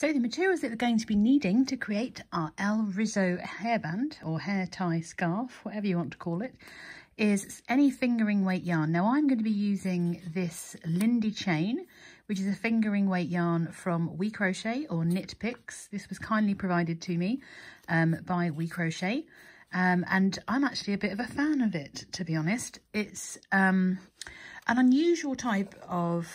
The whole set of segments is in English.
So the materials that we're going to be needing to create our El Rizzo hairband or hair tie scarf, whatever you want to call it, is any fingering weight yarn. Now I'm going to be using this Lindy chain, which is a fingering weight yarn from WeCrochet or Knit Picks. This was kindly provided to me by WeCrochet, and I'm actually a bit of a fan of it, to be honest. It's an unusual type of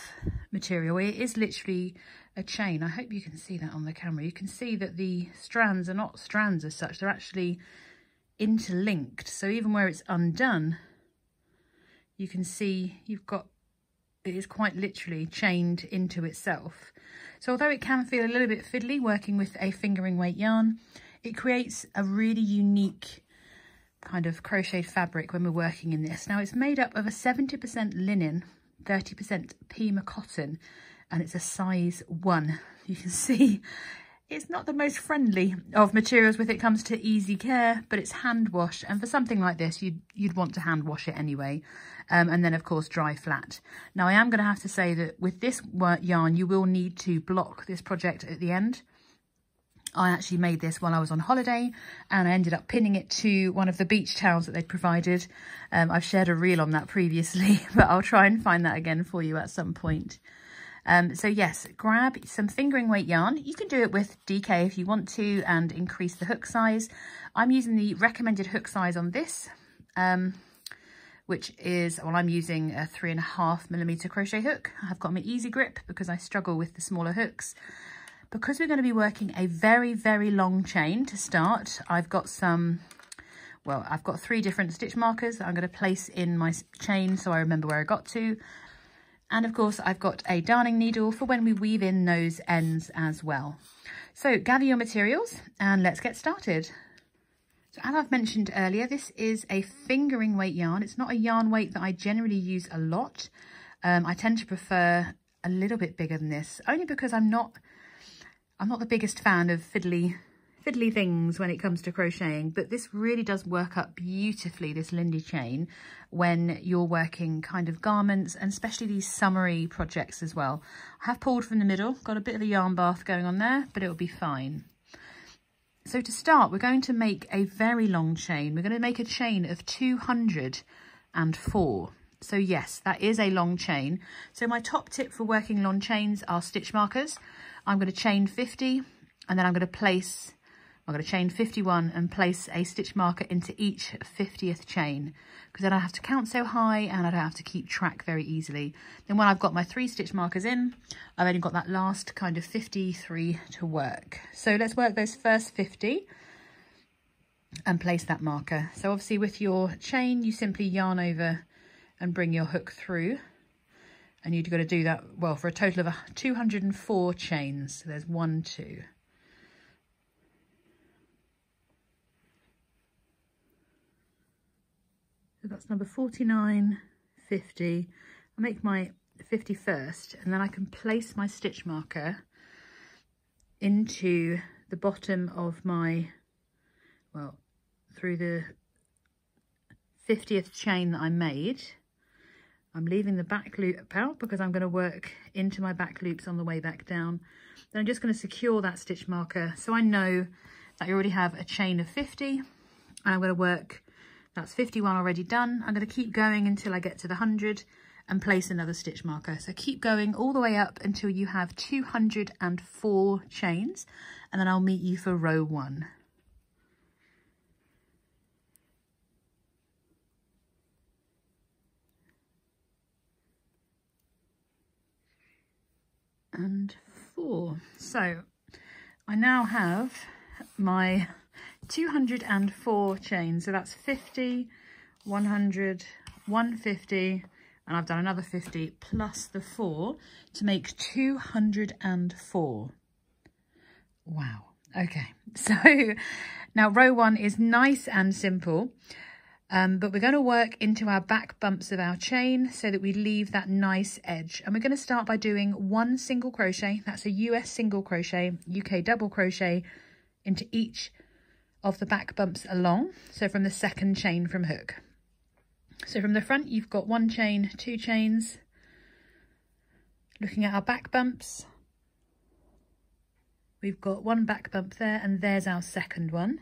material. It is literally a chain. I hope you can see that on the camera. You can see that the strands are not strands as such, they're actually interlinked. So even where it's undone, you can see it is quite literally chained into itself. So although it can feel a little bit fiddly working with a fingering weight yarn, it creates a really unique kind of crocheted fabric when we're working in this. Now it's made up of a 70% linen, 30% Pima cotton, and it's a size 1. You can see it's not the most friendly of materials when it comes to easy care, but it's hand washed, and for something like this you'd want to hand wash it anyway, and then of course dry flat. Now I am going to have to say that with this yarn you will need to block this project at the end. I actually made this while I was on holiday, and I ended up pinning it to one of the beach towels that they'd provided. I've shared a reel on that previously, but I'll try and find that again for you at some point. So yes, grab some fingering weight yarn. You can do it with DK if you want to and increase the hook size. I'm using the recommended hook size on this, which is, well, I'm using a 3.5mm crochet hook. I've got my easy grip because I struggle with the smaller hooks. Because we're going to be working a very, very long chain to start, I've got 3 different stitch markers that I'm going to place in my chain so I remember where I got to. And of course, I've got a darning needle for when we weave in those ends as well. So gather your materials and let's get started. So as I've mentioned earlier, this is a fingering weight yarn. It's not a yarn weight that I generally use a lot. I tend to prefer a little bit bigger than this, only because I'm not the biggest fan of fiddly things when it comes to crocheting, but this really does work up beautifully, this Lindy chain, when you're working kind of garments and especially these summery projects as well. I have pulled from the middle, got a bit of a yarn bath going on there, but it'll be fine. So to start, we're going to make a very long chain. We're going to make a chain of 204. So yes, that is a long chain. So my top tip for working long chains are stitch markers. I'm going to chain 50 and then I'm going to chain 51 and place a stitch marker into each 50th chain, because then I have to count so high and I don't have to keep track very easily. Then when I've got my 3 stitch markers in, I've only got that last kind of 53 to work. So let's work those first 50 and place that marker. So obviously with your chain, you simply yarn over and bring your hook through. And you've got to do that, well, for a total of 204 chains. So there's 1, 2. So that's number 49, 50. I make my 51st, and then I can place my stitch marker into the bottom of my, well, through the 50th chain that I made. I'm leaving the back loop out because I'm going to work into my back loops on the way back down. Then I'm just going to secure that stitch marker so I know that you already have a chain of 50. And I'm going to work, that's 51 already done. I'm going to keep going until I get to the 100 and place another stitch marker. So keep going all the way up until you have 204 chains, and then I'll meet you for row 1. And 4. So I now have my 204 chains. So that's 50, 100, 150, and I've done another 50 plus the 4 to make 204. Wow. Okay. So now row 1 is nice and simple. But we're going to work into our back bumps of our chain so that we leave that nice edge. And we're going to start by doing 1 single crochet. That's a US single crochet, UK double crochet into each of the back bumps along. So from the 2nd chain from hook. So from the front, you've got 1 chain, 2 chains. Looking at our back bumps. we've got one back bump there, and there's our second one.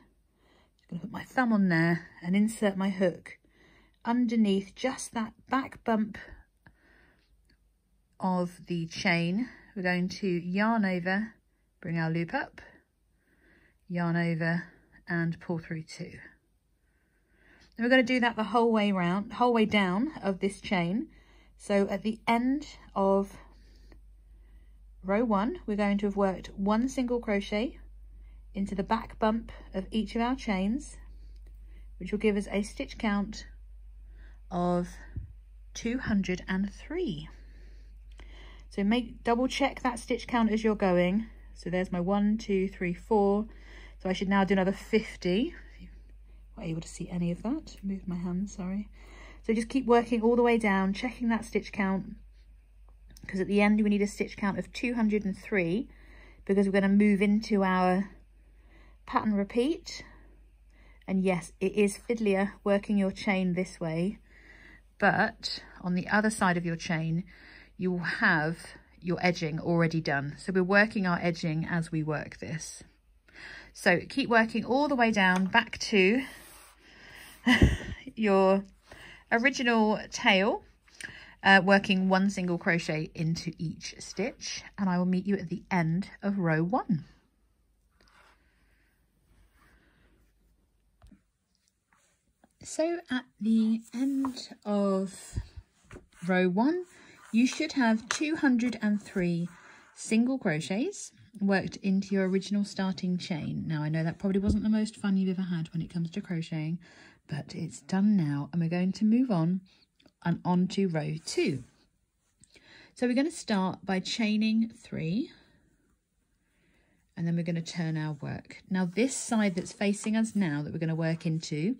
Just going to put my thumb on there and insert my hook underneath just that back bump of the chain. We're going to yarn over, bring our loop up, yarn over and pull through 2. And we're going to do that the whole way round, whole way down of this chain. So at the end of row 1, we're going to have worked 1 single crochet into the back bump of each of our chains, which will give us a stitch count of 203. So double check that stitch count as you're going. So there's my 1, 2, 3, 4. So I should now do another 50. If you were able to see any of that, moved my hand, sorry. So just keep working all the way down, checking that stitch count, because at the end we need a stitch count of 203, because we're going to move into our pattern repeat. And yes, it is fiddlier working your chain this way, but on the other side of your chain you will have your edging already done. So we're working our edging as we work this. So keep working all the way down back to your original tail, working 1 single crochet into each stitch, and I will meet you at the end of row 1. So at the end of row 1, you should have 203 single crochets worked into your original starting chain. Now I know that probably wasn't the most fun you've ever had when it comes to crocheting, but it's done now, and we're going to move on and on to row 2. So we're going to start by chaining 3, and then we're going to turn our work. Now this side that's facing us now that we're going to work into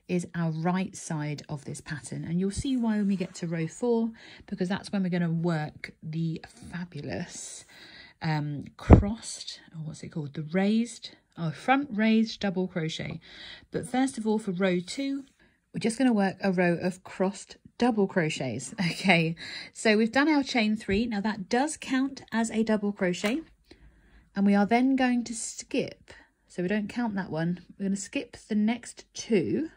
is our right side of this pattern, and you'll see why when we get to row 4, because that's when we're going to work the fabulous crossed, or what's it called, the front raised double crochet. But first of all, for row 2, we're just going to work a row of crossed double crochets. Okay, so we've done our chain 3. Now that does count as a double crochet, and we are then going to skip, so we don't count that one, we're going to skip the next 2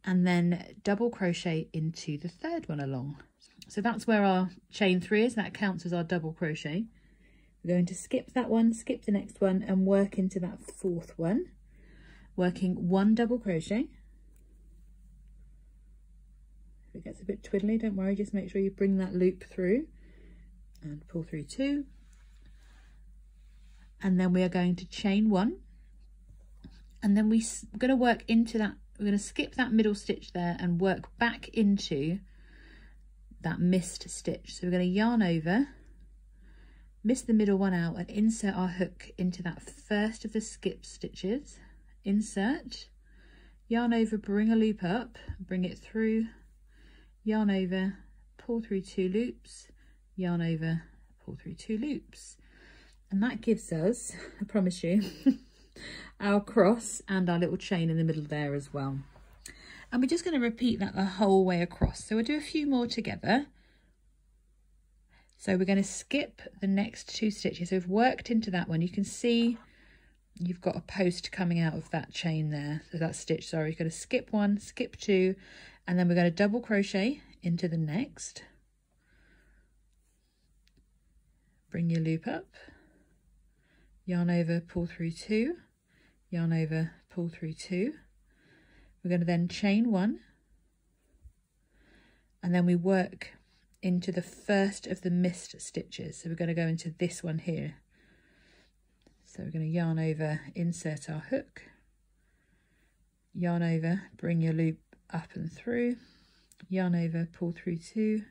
and then double crochet into the 3rd one along. So that's where our chain 3 is, that counts as our double crochet. We're going to skip that one, skip the next one, and work into that 4th one, working 1 double crochet. If it gets a bit twiddly, don't worry, just make sure you bring that loop through and pull through 2. And then we are going to chain 1, and then we're going to work into that. We're going to skip that middle stitch there and work back into that missed stitch. So we're going to yarn over, miss the middle one out, and insert our hook into that first of the skip stitches. Insert, yarn over, bring a loop up, bring it through, yarn over, pull through 2 loops, yarn over, pull through 2 loops. And that gives us, I promise you, our cross and our little chain in the middle there as well. And we're just going to repeat that the whole way across. So we'll do a few more together. So we're going to skip the next 2 stitches. So we've worked into that one. You can see you've got a post coming out of that chain there. So that stitch, sorry, you're going to skip 1, skip 2, and then we're going to double crochet into the next. Bring your loop up. Yarn over, pull through 2, yarn over, pull through 2. We're going to then chain 1, and then we work into the first of the missed stitches. So we're going to go into this one here. So we're going to yarn over, insert our hook, yarn over, bring your loop up and through, yarn over, pull through 2,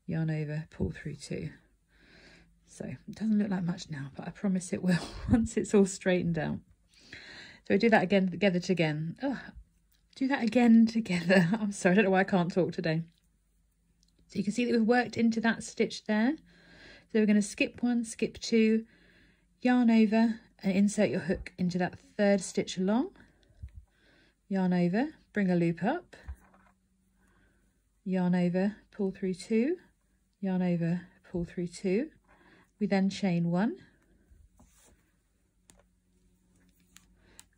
yarn over, pull through 2. So it doesn't look like much now, but I promise it will once it's all straightened out. So we do that again, together. Oh, do that again together. I'm sorry, I don't know why I can't talk today. So you can see that we've worked into that stitch there. So we're going to skip 1, skip 2, yarn over, and insert your hook into that 3rd stitch along. Yarn over, bring a loop up, yarn over, pull through 2, yarn over, pull through 2. We then chain 1,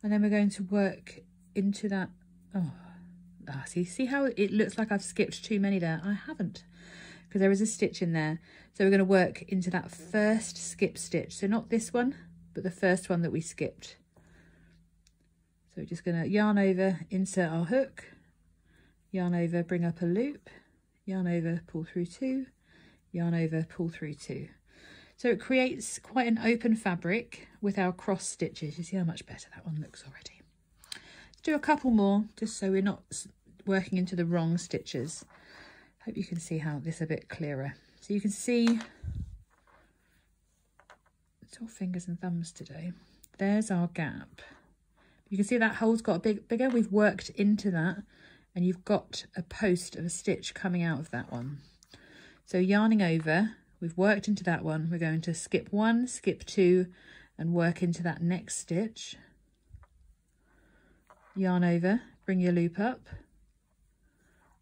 And then we're going to work into that. See how it looks like I've skipped too many there? I haven't, because there is a stitch in there. So we're going to work into that first skip stitch. So not this one, but the first one that we skipped. So we're just going to yarn over, insert our hook, yarn over, bring up a loop, yarn over, pull through 2, yarn over, pull through 2. So it creates quite an open fabric with our cross stitches. You see how much better that one looks already. Let's do a couple more, just so we're not working into the wrong stitches. Hope you can see how this is a bit clearer. So you can see, it's all fingers and thumbs today. There's our gap. You can see that hole's got a bit bigger. We've worked into that, and you've got a post of a stitch coming out of that one. So yarning over, we've worked into that one. We're going to skip 1, skip 2, and work into that next stitch. Yarn over, bring your loop up,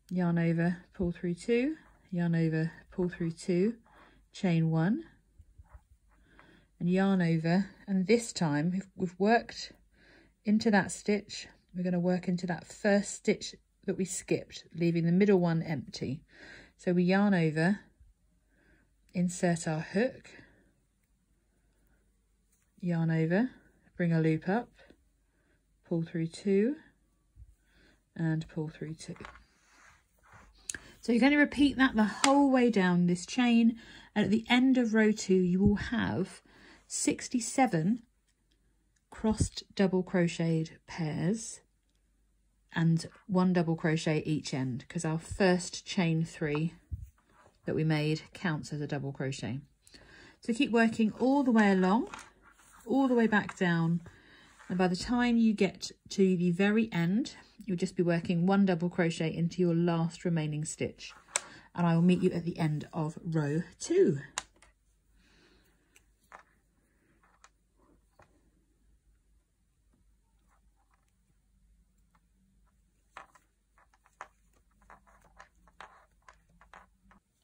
yarn over, pull through 2, yarn over, pull through 2, chain 1, and yarn over. And this time we've worked into that stitch. We're going to work into that first stitch that we skipped, leaving the middle one empty. So we yarn over, insert our hook, yarn over, bring a loop up, pull through 2, and pull through 2. So you're going to repeat that the whole way down this chain, and at the end of row 2 you will have 67 crossed double crocheted pairs and 1 double crochet each end, because our first chain 3 that we made counts as a double crochet. So keep working all the way along, all the way back down, and by the time you get to the very end, you'll just be working 1 double crochet into your last remaining stitch, and I will meet you at the end of row 2.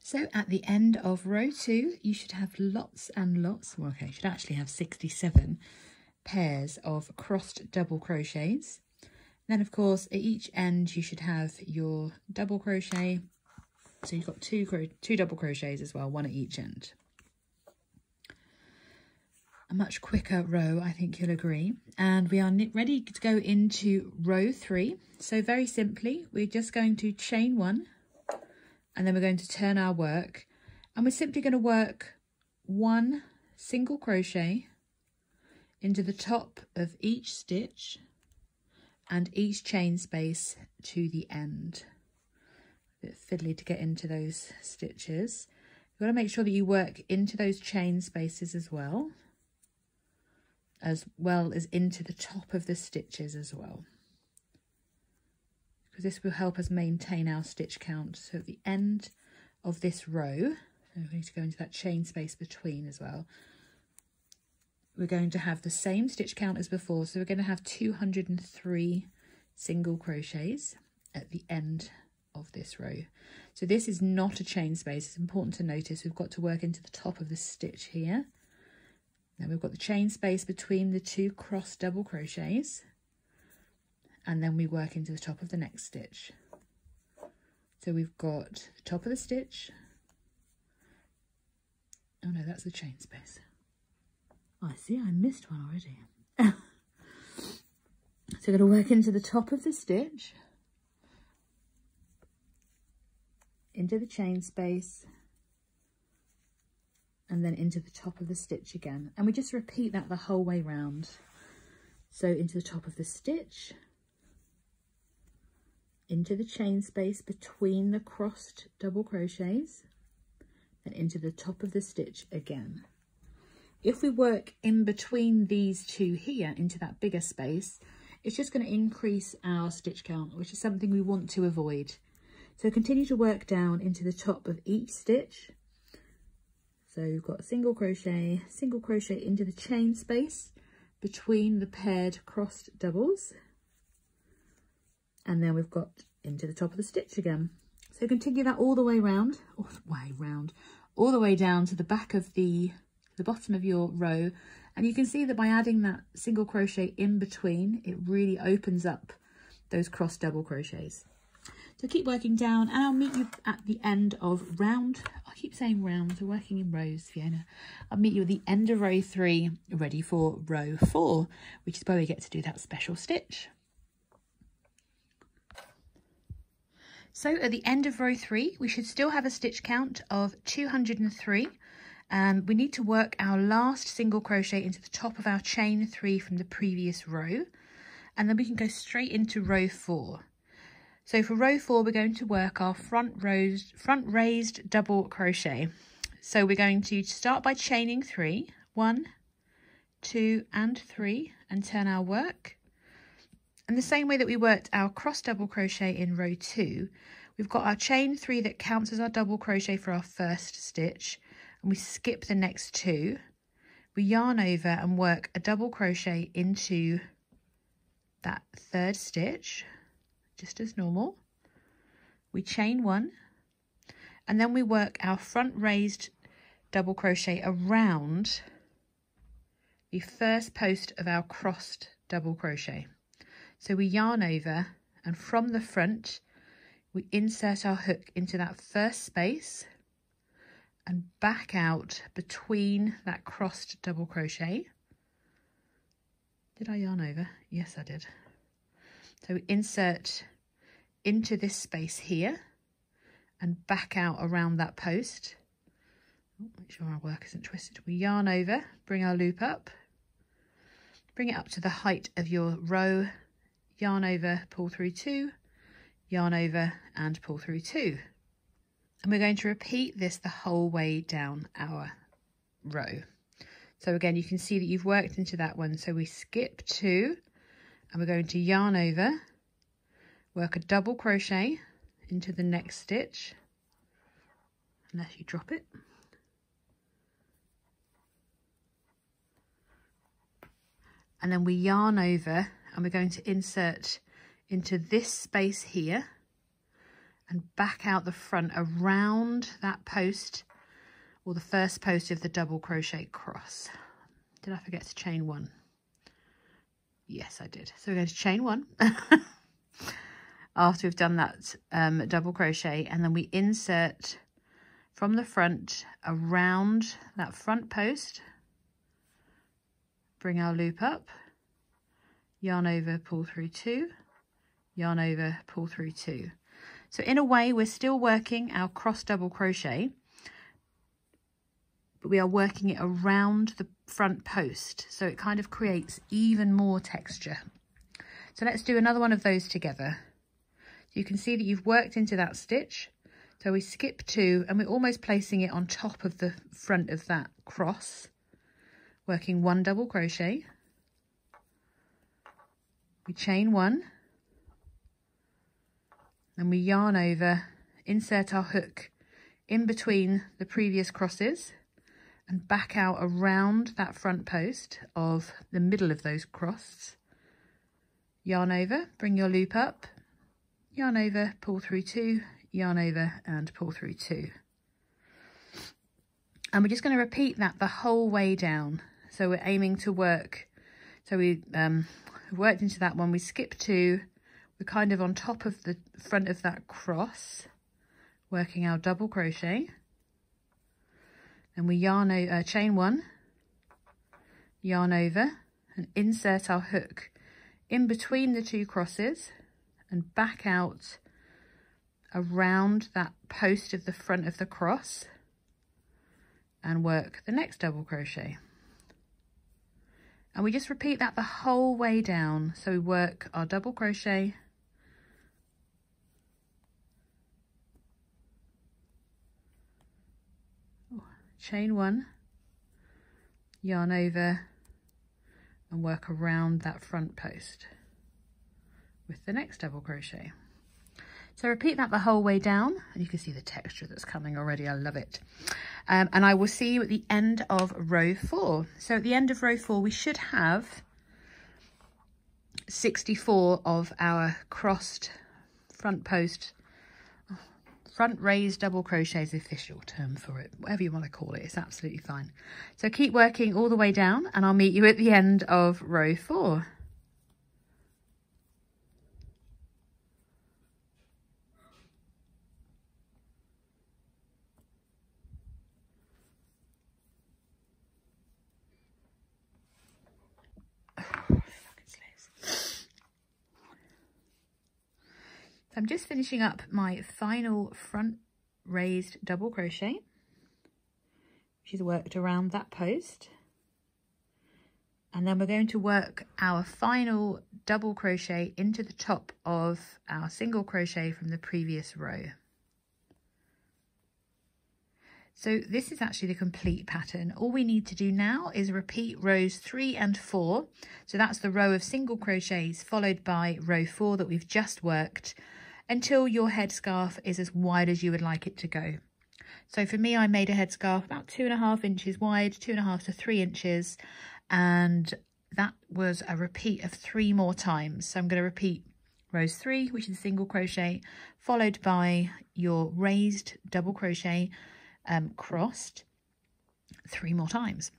So at the end of row 2, you should have lots and lots, well, okay, you should actually have 67 pairs of crossed double crochets. Then, of course, at each end, you should have your double crochet. So you've got two double crochets as well, 1 at each end. A much quicker row, I think you'll agree. And we are ready to go into row 3. So very simply, we're just going to chain 1. And then we're going to turn our work, and we're simply going to work 1 single crochet into the top of each stitch and each chain space to the end. A bit fiddly to get into those stitches. You've got to make sure that you work into those chain spaces as well as into the top of the stitches as well, because this will help us maintain our stitch count. So at the end of this row, so we need to go into that chain space between as well, we're going to have the same stitch count as before. So we're going to have 203 single crochets at the end of this row. So this is not a chain space. It's important to notice we've got to work into the top of the stitch here. Then we've got the chain space between the 2 cross double crochets, and then we work into the top of the next stitch. So we've got the top of the stitch. Oh no, that's the chain space. Oh, I see, I missed one already. So we're going to work into the top of the stitch, into the chain space, and then into the top of the stitch again. And we just repeat that the whole way round. So into the top of the stitch, into the chain space between the crossed double crochets, and into the top of the stitch again. If we work in between these 2 here into that bigger space, it's just going to increase our stitch count, which is something we want to avoid. So continue to work down into the top of each stitch. So you've got a single crochet into the chain space between the paired crossed doubles, and then we've got into the top of the stitch again. So continue that all the way round, all the way down to the back of the bottom of your row, And you can see that by adding that single crochet in between, it really opens up those cross double crochets. So keep working down, and I'll meet you at the end of round, I keep saying round, so working in rows, Fiona. I'll meet you at the end of row 3, ready for row 4, which is where we get to do that special stitch. So at the end of row 3, we should still have a stitch count of 203. We need to work our last single crochet into the top of our chain 3 from the previous row, and then we can go straight into row 4. So for row 4, we're going to work our front raised double crochet. So we're going to start by chaining 3, 1, 2 and 3, and turn our work. And the same way that we worked our cross double crochet in row 2, we've got our chain 3 that counts as our double crochet for our first stitch, and we skip the next 2. We yarn over and work a double crochet into that third stitch, just as normal. We chain 1, and then we work our front raised double crochet around the first post of our crossed double crochet. So we yarn over, and from the front we insert our hook into that first space and back out between that crossed double crochet. Did I yarn over? Yes, I did. So we insert into this space here and back out around that post. Make sure our work isn't twisted. We yarn over, bring our loop up, bring it up to the height of your row, yarn over, pull through 2, yarn over and pull through 2. And we're going to repeat this the whole way down our row. So again, you can see that you've worked into that one. So we skip 2, and we're going to yarn over, work a double crochet into the next stitch, unless you drop it. And then we yarn over, and we're going to insert into this space here and back out the front around that post, or the first post of the double crochet cross. Did I forget to chain 1? Yes, I did. So we're going to chain 1 after we've done that double crochet, and then we insert from the front around that front post, bring our loop up, yarn over, pull through 2, yarn over, pull through 2. So in a way, we're still working our cross double crochet, but we are working it around the front post, so it kind of creates even more texture. So let's do another one of those together. You can see that you've worked into that stitch, so we skip 2, and we're almost placing it on top of the front of that cross, working 1 double crochet. We chain 1, and we yarn over, insert our hook in between the previous crosses and back out around that front post of the middle of those crosses. Yarn over, bring your loop up, yarn over, pull through 2, yarn over and pull through 2. And we're just going to repeat that the whole way down. So we're aiming to work, so we worked into that one, we skip 2, we're kind of on top of the front of that cross, working our double crochet. And we yarn over, chain 1, yarn over, and insert our hook in between the 2 crosses and back out around that post of the front of the cross and work the next double crochet. And we just repeat that the whole way down. So we work our double crochet, chain 1, yarn over and work around that front post with the next double crochet. So repeat that the whole way down, and you can see the texture that's coming already. I love it. And I will see you at the end of row 4. So at the end of row 4, we should have 64 of our crossed front post, Front Raised Double Crochet is the official term for it. Whatever you want to call it, it's absolutely fine. So keep working all the way down and I'll meet you at the end of row 4. I'm just finishing up my final front raised double crochet, which is worked around that post, and then we're going to work our final double crochet into the top of our single crochet from the previous row. So this is actually the complete pattern. All we need to do now is repeat rows 3 and 4. So that's the row of single crochets followed by row 4 that we've just worked, until your headscarf is as wide as you would like it to go. So for me, I made a headscarf about 2.5 inches wide, 2.5 to 3 inches, and that was a repeat of 3 more times. So I'm going to repeat rows 3, which is single crochet, followed by your raised double crochet crossed 3 more times.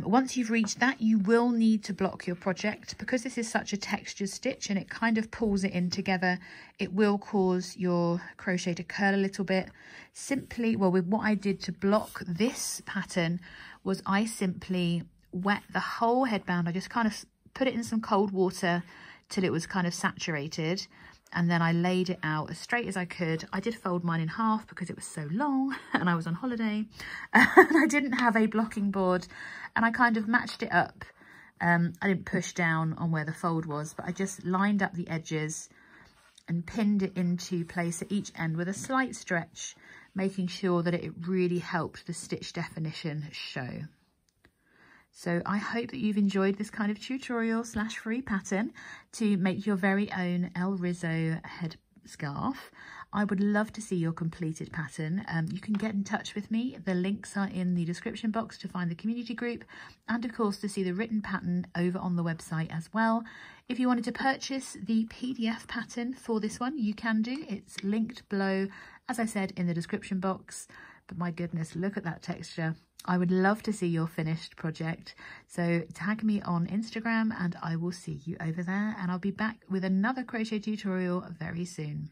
Once you've reached that, you will need to block your project because this is such a textured stitch and it kind of pulls it in together. It will cause your crochet to curl a little bit. Simply, well, with what I did to block this pattern was I simply wet the whole headband. I just kind of put it in some cold water till it was kind of saturated, and then I laid it out as straight as I could. I did fold mine in half because it was so long and I was on holiday and I didn't have a blocking board, and I kind of matched it up. I didn't push down on where the fold was, but I just lined up the edges and pinned it into place at each end with a slight stretch, making sure that it really helped the stitch definition show. So I hope that you've enjoyed this kind of tutorial / free pattern to make your very own El Rizzo head scarf. I would love to see your completed pattern. You can get in touch with me. The links are in the description box to find the community group, and of course to see the written pattern over on the website as well. If you wanted to purchase the PDF pattern for this one, you can do. It's linked below, as I said, in the description box. But my goodness, look at that texture. I would love to see your finished project. So tag me on Instagram and I will see you over there, and I'll be back with another crochet tutorial very soon.